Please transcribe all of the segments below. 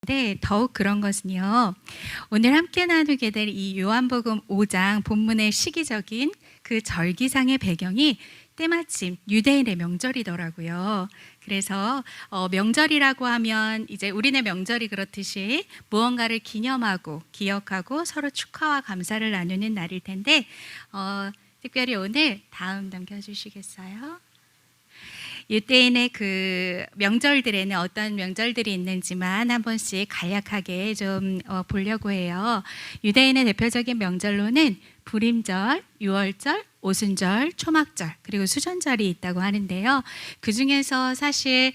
네, 더욱 그런 것은요. 오늘 함께 나누게 될 이 요한복음 5장 본문의 시기적인 그 절기상의 배경이 때마침 유대인의 명절이더라고요. 그래서 명절이라고 하면 이제 우리네 명절이 그렇듯이 무언가를 기념하고 기억하고 서로 축하와 감사를 나누는 날일 텐데 특별히 오늘 다음 넘겨주시겠어요? 유대인의 그 명절들에는 어떤 명절들이 있는지만 한 번씩 간략하게 좀 보려고 해요. 유대인의 대표적인 명절로는 불임절, 유월절, 오순절, 초막절, 그리고 수전절이 있다고 하는데요. 그 중에서 사실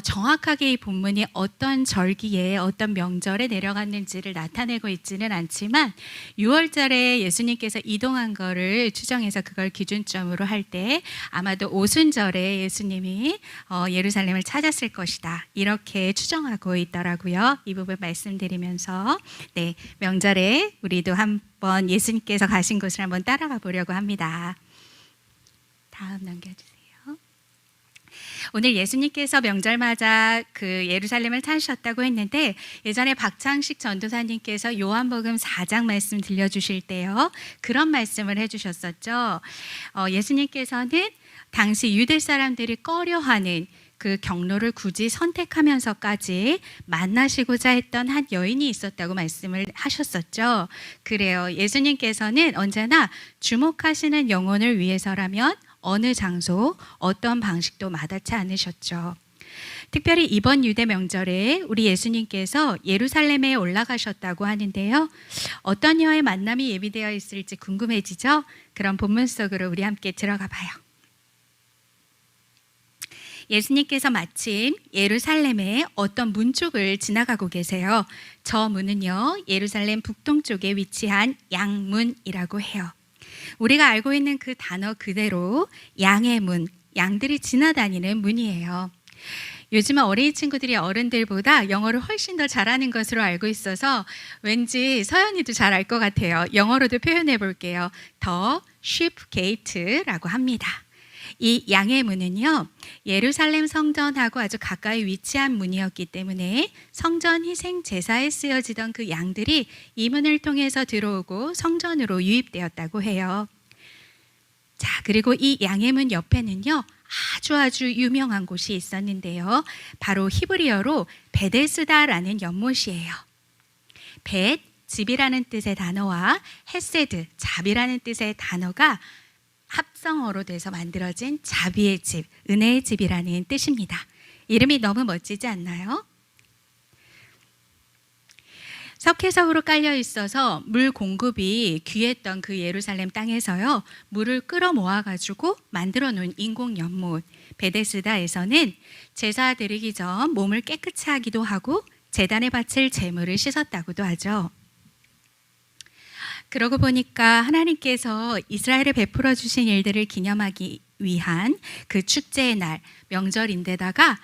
정확하게 이 본문이 어떤 절기에 어떤 명절에 내려갔는지를 나타내고 있지는 않지만 유월절에 예수님께서 이동한 거를 추정해서 그걸 기준점으로 할 때 아마도 오순절에 예수님이 예루살렘을 찾았을 것이다, 이렇게 추정하고 있더라고요. 이 부분 말씀드리면서 네, 명절에 우리도 한번 예수님께서 가신 곳을 한번 따라가 보려고 합니다. 다음 넘겨주세요. 오늘 예수님께서 명절마다 그 예루살렘을 찾으셨다고 했는데 예전에 박창식 전도사님께서 요한복음 4장 말씀 들려주실 때요, 그런 말씀을 해주셨었죠. 예수님께서는 당시 유대 사람들이 꺼려하는 그 경로를 굳이 선택하면서까지 만나시고자 했던 한 여인이 있었다고 말씀을 하셨었죠. 그래요. 예수님께서는 언제나 주목하시는 영혼을 위해서라면 어느 장소, 어떤 방식도 마다치 않으셨죠. 특별히 이번 유대 명절에 우리 예수님께서 예루살렘에 올라가셨다고 하는데요. 어떤 이와의 만남이 예비되어 있을지 궁금해지죠? 그럼 본문 속으로 우리 함께 들어가 봐요. 예수님께서 마침 예루살렘의 어떤 문 쪽을 지나가고 계세요. 저 문은요, 예루살렘 북동쪽에 위치한 양문이라고 해요. 우리가 알고 있는 그 단어 그대로 양의 문, 양들이 지나다니는 문이에요. 요즘은 어린이 친구들이 어른들보다 영어를 훨씬 더 잘하는 것으로 알고 있어서 왠지 서연이도 잘 알 것 같아요. 영어로도 표현해 볼게요. The Sheep Gate라고 합니다. 이 양의 문은요, 예루살렘 성전하고 아주 가까이 위치한 문이었기 때문에 성전 희생 제사에 쓰여지던 그 양들이 이 문을 통해서 들어오고 성전으로 유입되었다고 해요. 자, 그리고 이 양의 문 옆에는요, 아주 유명한 곳이 있었는데요. 바로 히브리어로 베데스다라는 연못이에요. 벳, 집이라는 뜻의 단어와 헤세드, 자비라는 뜻의 단어가 합성어로 돼서 만들어진 자비의 집, 은혜의 집이라는 뜻입니다. 이름이 너무 멋지지 않나요? 석회석으로 깔려 있어서 물 공급이 귀했던 그 예루살렘 땅에서요, 물을 끌어 모아가지고 만들어 놓은 인공 연못 베데스다에서는 제사 드리기 전 몸을 깨끗이 하기도 하고 제단에 바칠 제물을 씻었다고도 하죠. 그러고 보니까 하나님께서 이스라엘에 베풀어 주신 일들을 기념하기 위한 그 축제의 날, 명절인데다가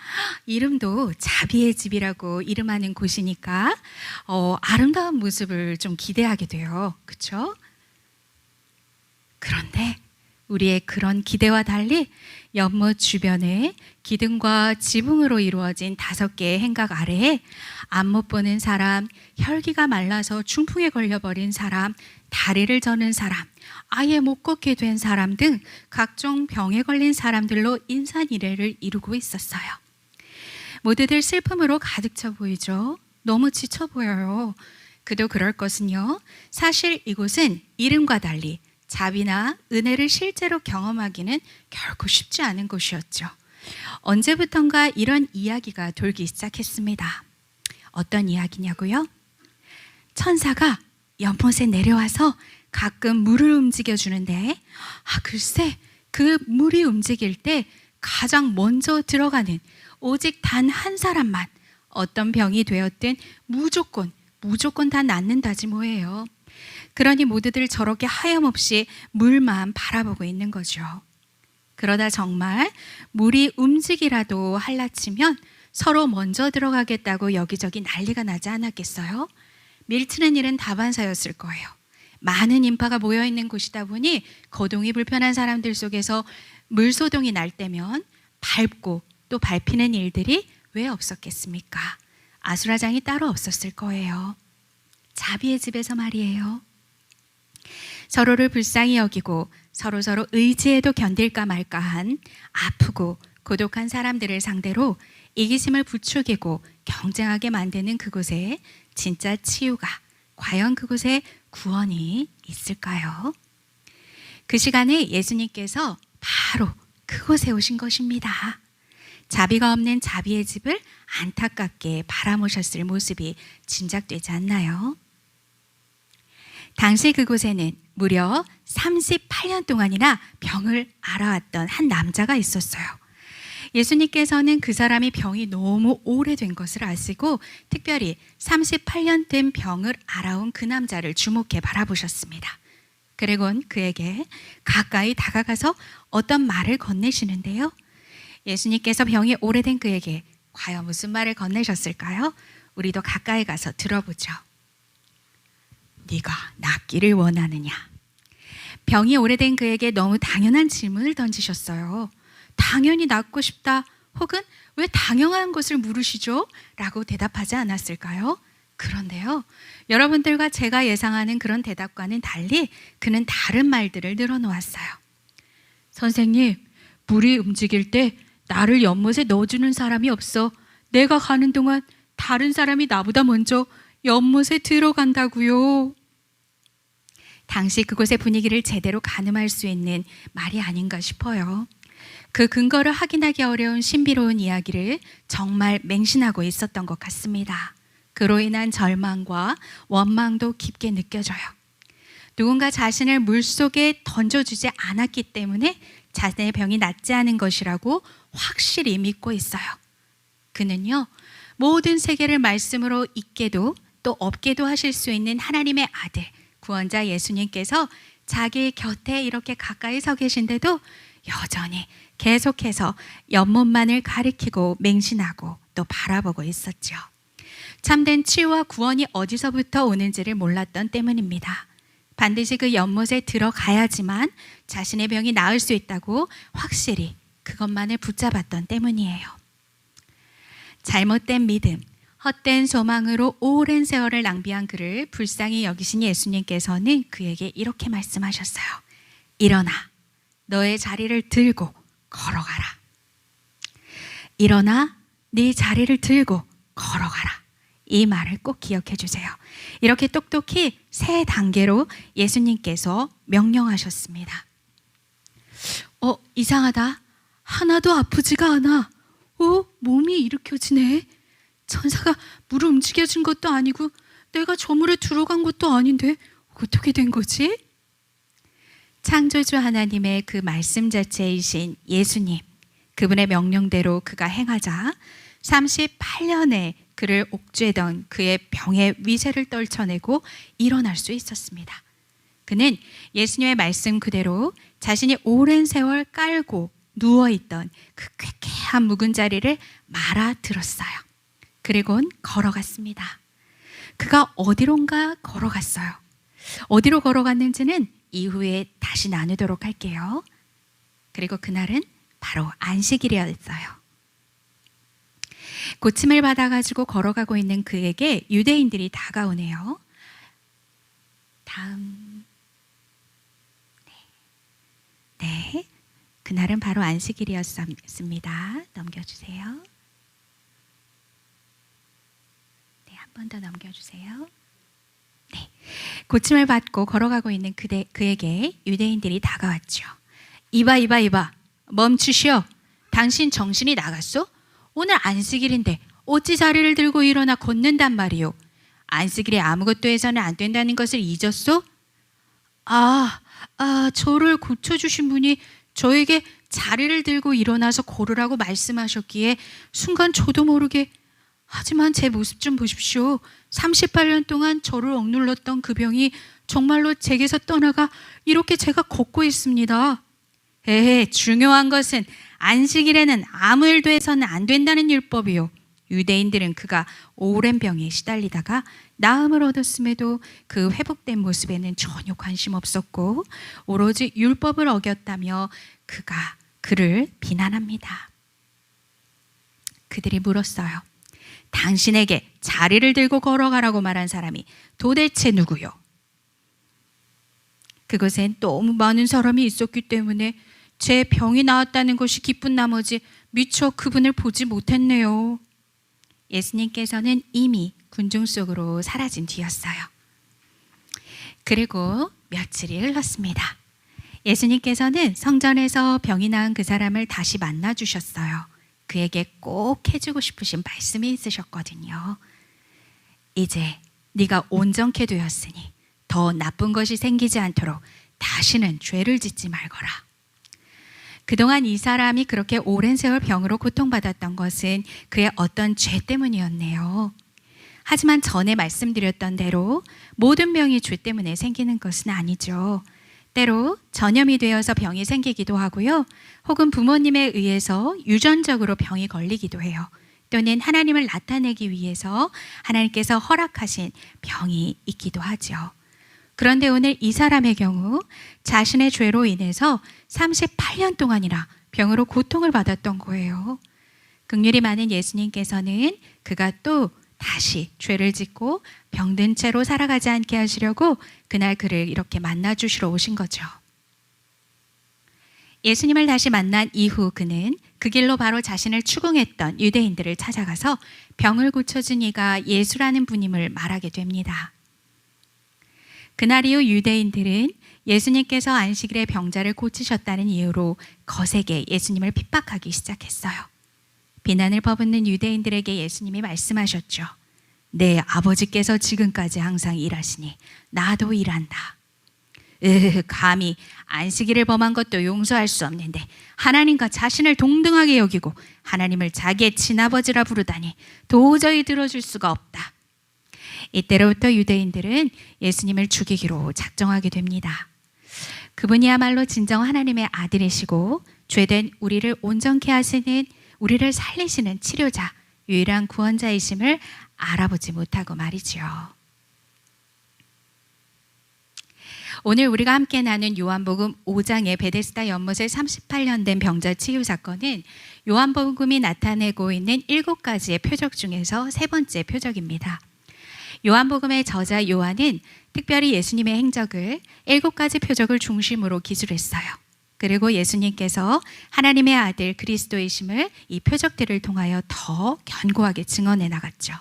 이름도 자비의 집이라고 이름하는 곳이니까 아름다운 모습을 좀 기대하게 돼요. 그렇죠? 그런데 우리의 그런 기대와 달리 연못 주변에 기둥과 지붕으로 이루어진 5개의 행각 아래에 앞 못 보는 사람, 혈기가 말라서 중풍에 걸려버린 사람, 다리를 저는 사람, 아예 못 걷게 된 사람 등 각종 병에 걸린 사람들로 인산이례를 이루고 있었어요. 모두들 슬픔으로 가득 차 보이죠. 너무 지쳐 보여요. 그도 그럴 것은요, 사실 이곳은 이름과 달리 자비나 은혜를 실제로 경험하기는 결코 쉽지 않은 곳이었죠. 언제부턴가 이런 이야기가 돌기 시작했습니다. 어떤 이야기냐고요? 천사가 연못에 내려와서 가끔 물을 움직여주는데 글쎄 그 물이 움직일 때 가장 먼저 들어가는 오직 단 한 사람만 어떤 병이 되었든 무조건 다 낫는다지 뭐예요. 그러니 모두들 저렇게 하염없이 물만 바라보고 있는 거죠. 그러다 정말 물이 움직이라도 할라치면 서로 먼저 들어가겠다고 여기저기 난리가 나지 않았겠어요? 밀치는 일은 다반사였을 거예요. 많은 인파가 모여있는 곳이다 보니 거동이 불편한 사람들 속에서 물소동이 날 때면 밟고 또 밟히는 일들이 왜 없었겠습니까? 아수라장이 따로 없었을 거예요. 자비의 집에서 말이에요. 서로를 불쌍히 여기고 서로 의지해도 견딜까 말까한 아프고 고독한 사람들을 상대로 이기심을 부추기고 경쟁하게 만드는 그곳에 진짜 치유가, 과연 그곳에 구원이 있을까요? 그 시간에 예수님께서 바로 그곳에 오신 것입니다. 자비가 없는 자비의 집을 안타깝게 바라보셨을 모습이 짐작되지 않나요? 당시 그곳에는 무려 38년 동안이나 병을 앓아왔던 한 남자가 있었어요. 예수님께서는 그 사람이 병이 너무 오래된 것을 아시고 특별히 38년 된 병을 앓아온 그 남자를 주목해 바라보셨습니다. 그리고는 그에게 가까이 다가가서 어떤 말을 건네시는데요. 예수님께서 병이 오래된 그에게 과연 무슨 말을 건네셨을까요? 우리도 가까이 가서 들어보죠. 네가 낫기를 원하느냐? 병이 오래된 그에게 너무 당연한 질문을 던지셨어요. 당연히 낫고 싶다, 혹은 왜 당연한 것을 물으시죠? 라고 대답하지 않았을까요? 그런데요, 여러분들과 제가 예상하는 그런 대답과는 달리 그는 다른 말들을 늘어놓았어요. 선생님, 물이 움직일 때 나를 연못에 넣어주는 사람이 없어. 내가 가는 동안 다른 사람이 나보다 먼저 연못에 들어간다고요. 당시 그곳의 분위기를 제대로 가늠할 수 있는 말이 아닌가 싶어요. 그 근거를 확인하기 어려운 신비로운 이야기를 정말 맹신하고 있었던 것 같습니다. 그로 인한 절망과 원망도 깊게 느껴져요. 누군가 자신을 물속에 던져주지 않았기 때문에 자신의 병이 낫지 않은 것이라고 확실히 믿고 있어요. 그는요, 모든 세계를 말씀으로 있게도 또 없게도 하실 수 있는 하나님의 아들, 구원자 예수님께서 자기 곁에 이렇게 가까이 서 계신데도 여전히 계속해서 연못만을 가리키고 맹신하고 또 바라보고 있었죠. 참된 치유와 구원이 어디서부터 오는지를 몰랐던 때문입니다. 반드시 그 연못에 들어가야지만 자신의 병이 나을 수 있다고 확실히 그것만을 붙잡았던 때문이에요. 잘못된 믿음, 헛된 소망으로 오랜 세월을 낭비한 그를 불쌍히 여기신 예수님께서는 그에게 이렇게 말씀하셨어요. 일어나, 너의 자리를 들고 걸어가라. 일어나, 네 자리를 들고 걸어가라. 이 말을 꼭 기억해 주세요. 이렇게 똑똑히 3단계로 예수님께서 명령하셨습니다. 이상하다. 하나도 아프지가 않아. 몸이 일으켜지네. 천사가 물을 움직여준 것도 아니고 내가 저 물에 들어간 것도 아닌데 어떻게 된 거지? 창조주 하나님의 그 말씀 자체이신 예수님, 그분의 명령대로 그가 행하자 38년에 그를 옥죄던 그의 병의 위세를 떨쳐내고 일어날 수 있었습니다. 그는 예수님의 말씀 그대로 자신이 오랜 세월 깔고 누워있던 그 쾌쾌한 묵은 자리를 말아들었어요. 그리고는 걸어갔습니다. 그가 어디론가 걸어갔어요. 어디로 걸어갔는지는 이후에 다시 나누도록 할게요. 그리고 그날은 바로 안식일이었어요. 고침을 받아가지고 걸어가고 있는 그에게 유대인들이 다가오네요. 다음. 네. 그날은 바로 안식일이었습니다. 넘겨주세요. 네, 한 번 더 넘겨주세요. 네. 고침을 받고 걸어가고 있는 그에게 유대인들이 다가왔죠. 이봐. 멈추시오. 당신 정신이 나갔소? 오늘 안식일인데 어찌 자리를 들고 일어나 걷는단 말이오. 안식일에 아무것도 해서는 안 된다는 것을 잊었소? 저를 고쳐주신 분이 저에게 자리를 들고 일어나서 걸으라고 말씀하셨기에 순간 저도 모르게, 하지만 제 모습 좀 보십시오. 38년 동안 저를 억눌렀던 그 병이 정말로 제게서 떠나가 이렇게 제가 걷고 있습니다. 중요한 것은 안식일에는 아무 일도 해서는 안 된다는 율법이요. 유대인들은 그가 오랜 병에 시달리다가 나음을 얻었음에도 그 회복된 모습에는 전혀 관심 없었고 오로지 율법을 어겼다며 그를 비난합니다. 그들이 물었어요. 당신에게 자리를 들고 걸어가라고 말한 사람이 도대체 누구요? 그곳엔 너무 많은 사람이 있었기 때문에 제 병이 나았다는 것이 기쁜 나머지 미처 그분을 보지 못했네요. 예수님께서는 이미 군중 속으로 사라진 뒤였어요. 그리고 며칠이 흘렀습니다. 예수님께서는 성전에서 병이 나은 그 사람을 다시 만나 주셨어요. 그에게 꼭 해주고 싶으신 말씀이 있으셨거든요. 이제 네가 온전케 되었으니 더 나쁜 것이 생기지 않도록 다시는 죄를 짓지 말거라. 그동안 이 사람이 그렇게 오랜 세월 병으로 고통받았던 것은 그의 어떤 죄 때문이었네요. 하지만 전에 말씀드렸던 대로 모든 병이 죄 때문에 생기는 것은 아니죠. 때로 전염이 되어서 병이 생기기도 하고요. 혹은 부모님에 의해서 유전적으로 병이 걸리기도 해요. 또는 하나님을 나타내기 위해서 하나님께서 허락하신 병이 있기도 하죠. 그런데 오늘 이 사람의 경우 자신의 죄로 인해서 38년 동안이나 병으로 고통을 받았던 거예요. 긍휼이 많은 예수님께서는 그가 또 다시 죄를 짓고 병든 채로 살아가지 않게 하시려고 그날 그를 이렇게 만나주시러 오신 거죠. 예수님을 다시 만난 이후 그는 그 길로 바로 자신을 추궁했던 유대인들을 찾아가서 병을 고쳐준 이가 예수라는 분임을 말하게 됩니다. 그날 이후 유대인들은 예수님께서 안식일에 병자를 고치셨다는 이유로 거세게 예수님을 핍박하기 시작했어요. 비난을 퍼붓는 유대인들에게 예수님이 말씀하셨죠. 내 아버지께서 지금까지 항상 일하시니 나도 일한다. 감히 안식일을 범한 것도 용서할 수 없는데 하나님과 자신을 동등하게 여기고 하나님을 자기의 친아버지라 부르다니 도저히 들어줄 수가 없다. 이때로부터 유대인들은 예수님을 죽이기로 작정하게 됩니다. 그분이야말로 진정 하나님의 아들이시고 죄된 우리를 온전케 하시는, 우리를 살리시는 치료자, 유일한 구원자이심을 알아보지 못하고 말이죠. 오늘 우리가 함께 나눈 요한복음 5장의 베데스다 연못에 38년 된 병자 치유 사건은 요한복음이 나타내고 있는 7가지의 표적 중에서 세 번째 표적입니다. 요한복음의 저자 요한은 특별히 예수님의 행적을 7가지 표적을 중심으로 기술했어요. 그리고 예수님께서 하나님의 아들 그리스도이심을 이 표적들을 통하여 더 견고하게 증언해 나갔죠.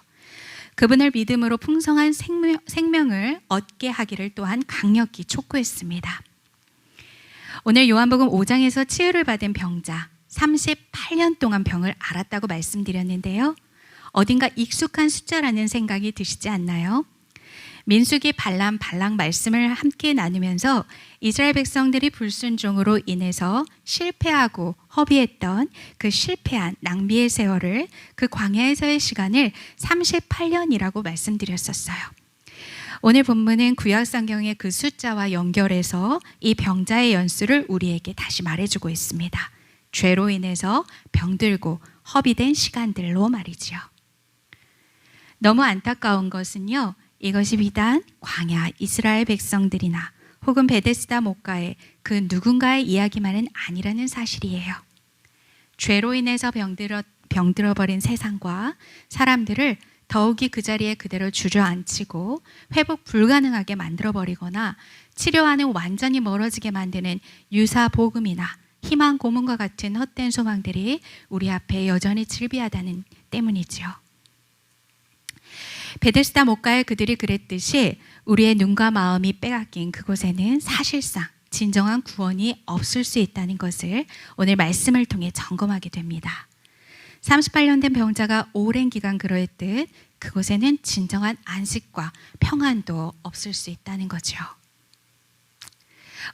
그분을 믿음으로 풍성한 생명을 얻게 하기를 또한 강력히 촉구했습니다. 오늘 요한복음 5장에서 치유를 받은 병자 38년 동안 병을 앓았다고 말씀드렸는데요. 어딘가 익숙한 숫자라는 생각이 드시지 않나요? 민수기 발람 발락 말씀을 함께 나누면서 이스라엘 백성들이 불순종으로 인해서 실패하고 허비했던 그 실패한 낭비의 세월을, 그 광야에서의 시간을 38년이라고 말씀드렸었어요. 오늘 본문은 구약성경의 그 숫자와 연결해서 이 병자의 연수를 우리에게 다시 말해주고 있습니다. 죄로 인해서 병들고 허비된 시간들로 말이죠. 너무 안타까운 것은요, 이것이 비단 광야 이스라엘 백성들이나 혹은 베데스다 목가의 그 누군가의 이야기만은 아니라는 사실이에요. 죄로 인해서 병들어버린 세상과 사람들을 더욱이 그 자리에 그대로 주저앉히고 회복 불가능하게 만들어버리거나 치료와는 완전히 멀어지게 만드는 유사복음이나 희망 고문과 같은 헛된 소망들이 우리 앞에 여전히 즐비하다는 때문이죠. 베데스다 목가의 그들이 그랬듯이 우리의 눈과 마음이 빼앗긴 그곳에는 사실상 진정한 구원이 없을 수 있다는 것을 오늘 말씀을 통해 점검하게 됩니다. 38년 된 병자가 오랜 기간 그러했듯 그곳에는 진정한 안식과 평안도 없을 수 있다는 거죠.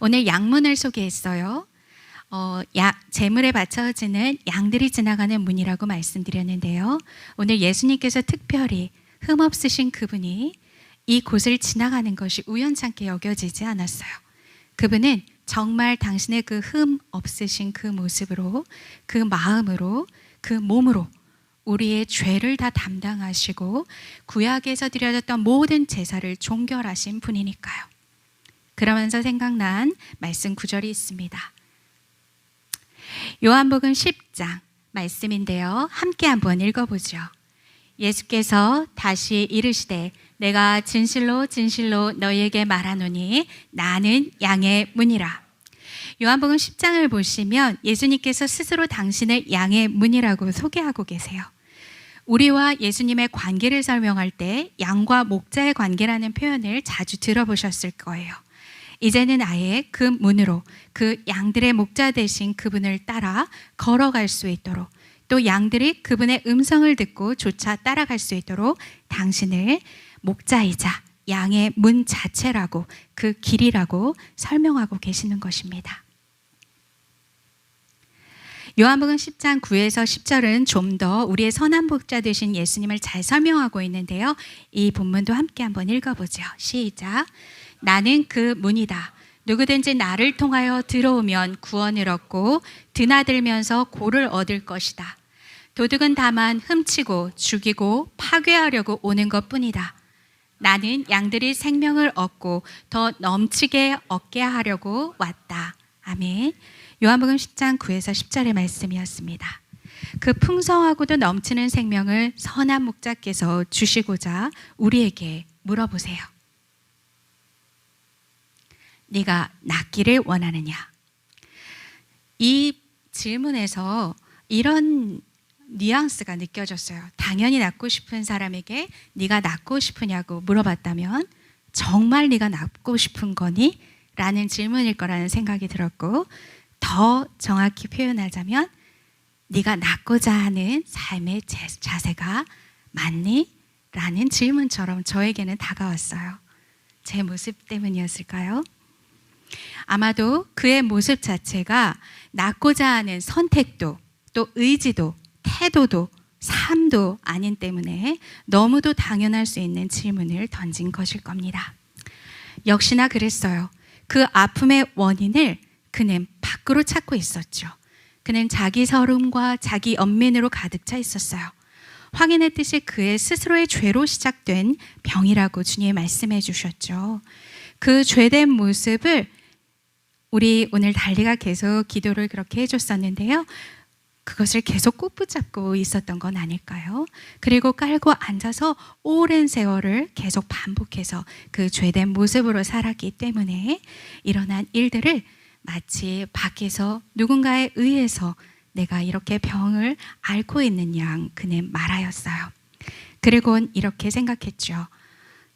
오늘 양문을 소개했어요. 제물에 바쳐지는 양들이 지나가는 문이라고 말씀드렸는데요. 오늘 예수님께서 특별히 흠없으신 그분이 이 곳을 지나가는 것이 우연찮게 여겨지지 않았어요. 그분은 정말 당신의 그 흠 없으신 그 모습으로, 그 마음으로, 그 몸으로 우리의 죄를 다 담당하시고 구약에서 드려졌던 모든 제사를 종결하신 분이니까요. 그러면서 생각난 말씀 구절이 있습니다. 요한복음 10장 말씀인데요. 함께 한번 읽어보죠. 예수께서 다시 이르시되 내가 진실로 진실로 너희에게 말하노니 나는 양의 문이라. 요한복음 10장을 보시면 예수님께서 스스로 당신을 양의 문이라고 소개하고 계세요. 우리와 예수님의 관계를 설명할 때 양과 목자의 관계라는 표현을 자주 들어보셨을 거예요. 이제는 아예 그 문으로 그 양들의 목자 되신 그분을 따라 걸어갈 수 있도록, 또 양들이 그분의 음성을 듣고 조차 따라갈 수 있도록 당신을 목자이자 양의 문 자체라고, 그 길이라고 설명하고 계시는 것입니다. 요한복음 10장 9에서 10절은 좀 더 우리의 선한 목자 되신 예수님을 잘 설명하고 있는데요. 이 본문도 함께 한번 읽어보죠. 시작. 나는 그 문이다. 누구든지 나를 통하여 들어오면 구원을 얻고 드나들면서 고를 얻을 것이다. 도둑은 다만 훔치고 죽이고 파괴하려고 오는 것뿐이다. 나는 양들이 생명을 얻고 더 넘치게 얻게 하려고 왔다. 아멘. 요한복음 10장 9에서 10절의 말씀이었습니다. 그 풍성하고도 넘치는 생명을 선한 목자께서 주시고자 우리에게 물어보세요. 네가 낫기를 원하느냐? 이 질문에서 이런 뉘앙스가 느껴졌어요. 당연히 낫고 싶은 사람에게 네가 낫고 싶으냐고 물어봤다면 정말 네가 낫고 싶은 거니? 라는 질문일 거라는 생각이 들었고, 더 정확히 표현하자면 네가 낫고자 하는 삶의 자세가 맞니? 라는 질문처럼 저에게는 다가왔어요. 제 모습 때문이었을까요? 아마도 그의 모습 자체가 낫고자 하는 선택도, 또 의지도, 태도도, 삶도 아닌 때문에 너무도 당연할 수 있는 질문을 던진 것일 겁니다. 역시나 그랬어요. 그 아픔의 원인을 그는 밖으로 찾고 있었죠. 그는 자기 서름과 자기 연민으로 가득 차 있었어요. 확인했듯이 그의 스스로의 죄로 시작된 병이라고 주님이 말씀해 주셨죠. 그 죄된 모습을 우리 오늘 달리가 계속 기도를 그렇게 해줬었는데요. 그것을 계속 꼭 붙잡고 있었던 건 아닐까요? 그리고 깔고 앉아서 오랜 세월을 계속 반복해서 그 죄된 모습으로 살았기 때문에 일어난 일들을 마치 밖에서 누군가에 의해서 내가 이렇게 병을 앓고 있는 양 그는 말하였어요. 그리고는 이렇게 생각했죠.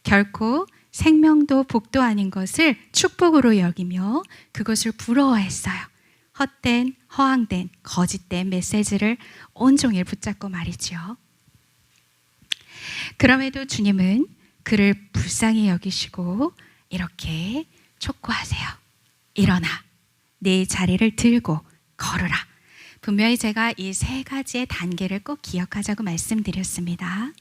결코 생명도 복도 아닌 것을 축복으로 여기며 그것을 부러워했어요. 헛된, 허황된, 거짓된 메시지를 온종일 붙잡고 말이죠. 그럼에도 주님은 그를 불쌍히 여기시고 이렇게 촉구하세요. 일어나, 네 자리를 들고 걸으라. 분명히 제가 이 세 가지의 단계를 꼭 기억하자고 말씀드렸습니다.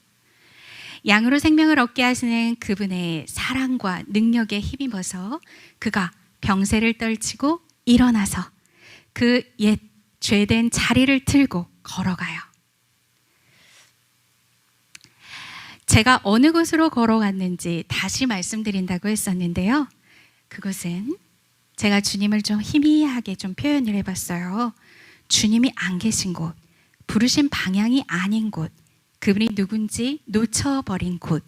양으로 생명을 얻게 하시는 그분의 사랑과 능력에 힘입어서 그가 병세를 떨치고 일어나서 그 옛 죄된 자리를 들고 걸어가요. 제가 어느 곳으로 걸어갔는지 다시 말씀드린다고 했었는데요. 그것은 제가 주님을 좀 희미하게 좀 표현을 해봤어요. 주님이 안 계신 곳, 부르신 방향이 아닌 곳, 그분이 누군지 놓쳐버린 곳,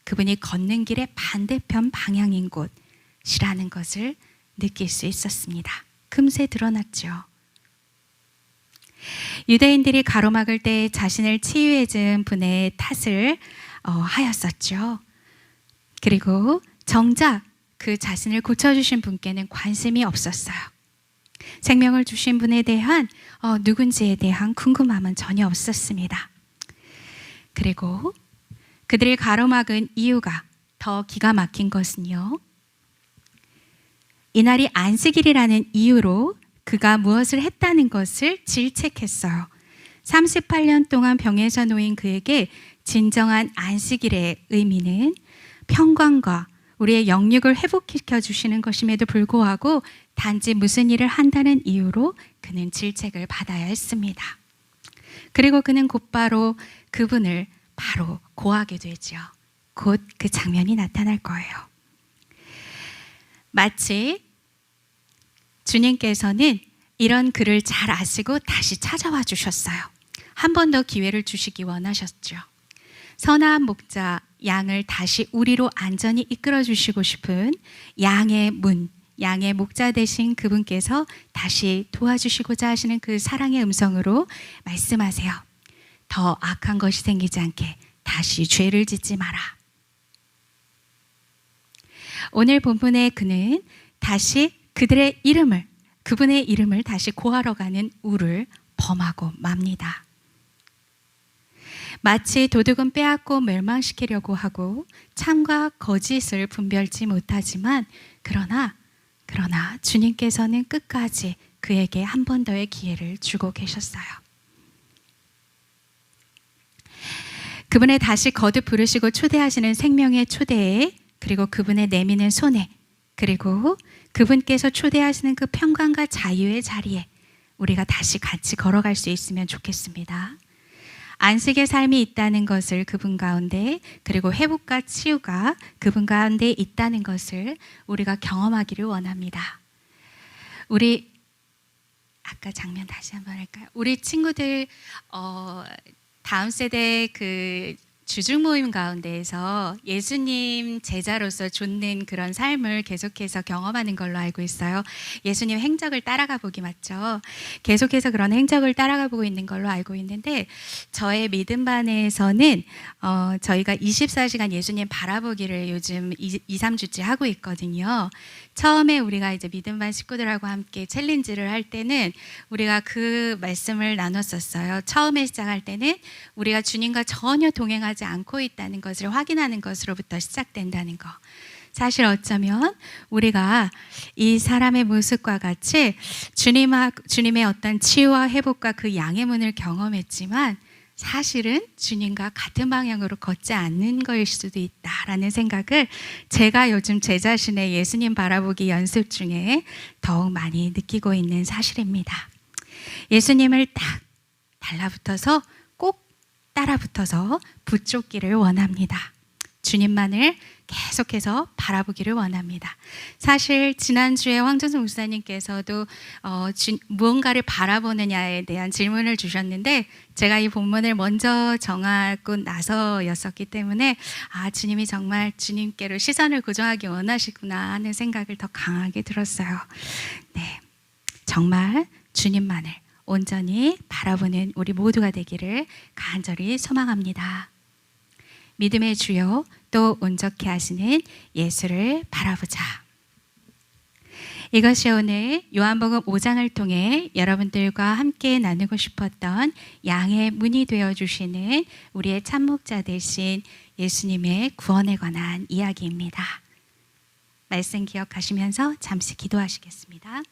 그분이 걷는 길의 반대편 방향인 곳이라는 것을 느낄 수 있었습니다. 금세 드러났죠. 유대인들이 가로막을 때 자신을 치유해준 분의 탓을 하였었죠. 그리고 정작 그 자신을 고쳐주신 분께는 관심이 없었어요. 생명을 주신 분에 대한 누군지에 대한 궁금함은 전혀 없었습니다. 그리고 그들이 가로막은 이유가 더 기가 막힌 것은요. 이날이 안식일이라는 이유로 그가 무엇을 했다는 것을 질책했어요. 38년 동안 병에서 놓인 그에게 진정한 안식일의 의미는 평강과 우리의 영육을 회복시켜 주시는 것임에도 불구하고 단지 무슨 일을 한다는 이유로 그는 질책을 받아야 했습니다. 그리고 그는 곧바로 그분을 바로 고하게 되죠. 곧 그 장면이 나타날 거예요. 마치 주님께서는 이런 그를 잘 아시고 다시 찾아와 주셨어요. 한 번 더 기회를 주시기 원하셨죠. 선한 목자, 양을 다시 우리로 안전히 이끌어 주시고 싶은 양의 문, 양의 목자 되신 그분께서 다시 도와주시고자 하시는 그 사랑의 음성으로 말씀하세요. 더 악한 것이 생기지 않게 다시 죄를 짓지 마라. 오늘 본문의 그는 다시 그분의 이름을 다시 고하러 가는 우를 범하고 맙니다. 마치 도둑은 빼앗고 멸망시키려고 하고 참과 거짓을 분별치 못하지만 그러나 주님께서는 끝까지 그에게 한 번 더의 기회를 주고 계셨어요. 그분의 다시 거듭 부르시고 초대하시는 생명의 초대에, 그리고 그분의 내미는 손에, 그리고 그분께서 초대하시는 그 평강과 자유의 자리에 우리가 다시 같이 걸어갈 수 있으면 좋겠습니다. 안식의 삶이 있다는 것을 그분 가운데, 그리고 회복과 치유가 그분 가운데 있다는 것을 우리가 경험하기를 원합니다. 우리 아까 장면 다시 한번 할까요? 우리 친구들 다음 세대 그 주중 모임 가운데에서 예수님 제자로서 좇는 그런 삶을 계속해서 경험하는 걸로 알고 있어요. 예수님 행적을 따라가 보기 맞죠? 계속해서 그런 행적을 따라가 보고 있는 걸로 알고 있는데, 저의 믿음반에서는 저희가 24시간 예수님 바라보기를 요즘 2-3주째 하고 있거든요. 처음에 우리가 이제 믿음반 식구들하고 함께 챌린지를 할 때는 우리가 그 말씀을 나눴었어요. 처음에 시작할 때는 우리가 주님과 전혀 동행하지 않고 있다는 것을 확인하는 것으로부터 시작된다는 거. 사실 어쩌면 우리가 이 사람의 모습과 같이 주님의 어떤 치유와 회복과 그 양의 문을 경험했지만 사실은 주님과 같은 방향으로 걷지 않는 것일 수도 있다라는 생각을 제가 요즘 제 자신의 예수님 바라보기 연습 중에 더욱 많이 느끼고 있는 사실입니다. 예수님을 딱 달라붙어서 꼭 따라붙어서 붙잡기를 원합니다. 주님만을 계속해서 바라보기를 원합니다. 사실 지난주에 황준성 목사님께서도 무언가를 바라보느냐에 대한 질문을 주셨는데 제가 이 본문을 먼저 정하고 나서였었기 때문에 주님이 정말 주님께로 시선을 고정하기 원하시구나 하는 생각을 더 강하게 들었어요. 네, 정말 주님만을 온전히 바라보는 우리 모두가 되기를 간절히 소망합니다. 믿음의 주요 또 온전케 하시는 예수를 바라보자. 이것이 오늘 요한복음 5장을 통해 여러분들과 함께 나누고 싶었던 양의 문이 되어주시는 우리의 참목자 되신 예수님의 구원에 관한 이야기입니다. 말씀 기억하시면서 잠시 기도하시겠습니다.